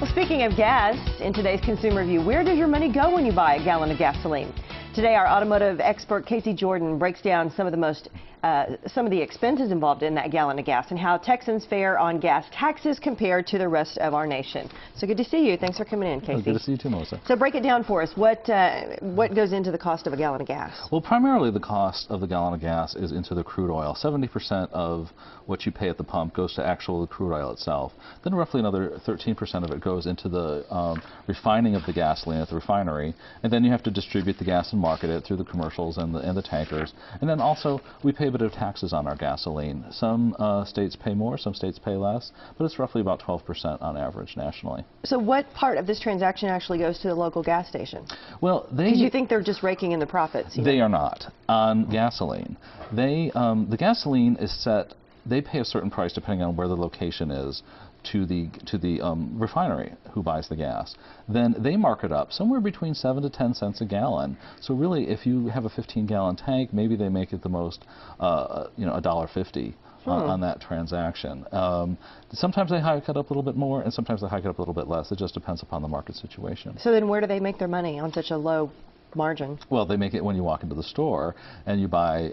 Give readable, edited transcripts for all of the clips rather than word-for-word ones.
Well, speaking of gas, in today's Consumer Review, where does your money go when you buy a gallon of gasoline? Today, our automotive expert, Casey Jordan, breaks down some of the expenses involved in that gallon of gas and how Texans fare on gas taxes compared to the rest of our nation. So good to see you. Thanks for coming in, Casey. Good to see you too, Melissa. So break it down for us. What goes into the cost of a gallon of gas? Well, primarily the cost of the gallon of gas is into the crude oil. 70% of what you pay at the pump goes to actual crude oil itself. Then roughly another 13% of it goes into the refining of the gasoline at the refinery. And then you have to distribute the gas and market it through the commercials and the tankers. And then also we pay a bit of taxes on our gasoline. Some states pay more, some states pay less, but it's roughly about 12% on average nationally. So what part of this transaction actually goes to the local gas station? Well, because you think they're just raking in the profits. They are not. On gasoline, the gasoline is set. They pay a certain price depending on where the location is to the refinery who buys the gas. Then they mark it up somewhere between 7 to 10 cents a gallon. So really, if you have a 15-gallon tank, maybe they make it the most, $1.50 on that transaction. Sometimes they hike it up a little bit more, and sometimes they hike it up a little bit less. It just depends upon the market situation. So then where do they make their money on such a low margin? Well, they make it when you walk into the store and you buy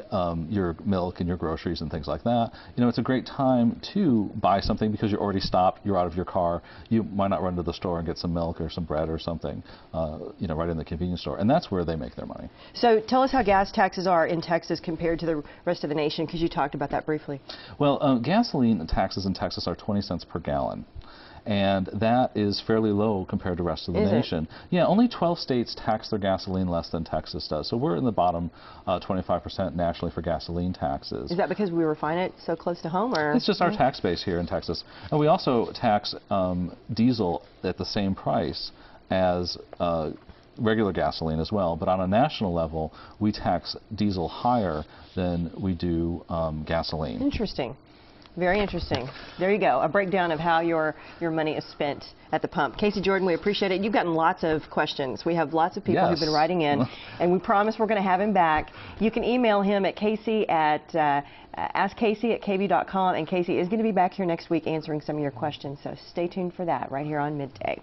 your milk and your groceries and things like that. You know, it's a great time to buy something because you're already stopped, you're out of your car. You might not run to the store and get some milk or some bread or something, right in the convenience store. And that's where they make their money. So tell us how gas taxes are in Texas compared to the rest of the nation, because you talked about that briefly. Well, gasoline taxes in Texas are 20 cents per gallon. And that is fairly low compared to the rest of the nation. Yeah, only 12 states tax their gasoline less than Texas does. So we're in the bottom 25% nationally for gasoline taxes. Is that because we refine it so close to home, or? It's just our tax base here in Texas. And we also tax diesel at the same price as regular gasoline as well. But on a national level, we tax diesel higher than we do gasoline. Interesting. Very interesting. There you go, a breakdown of how your money is spent at the pump. Casey Jordan, we appreciate it. You've gotten lots of questions. We have lots of people who've been writing in, and we promise we're going to have him back. You can email him at Casey at askcasey@kv.com, and Casey is going to be back here next week answering some of your questions, so stay tuned for that right here on Midday.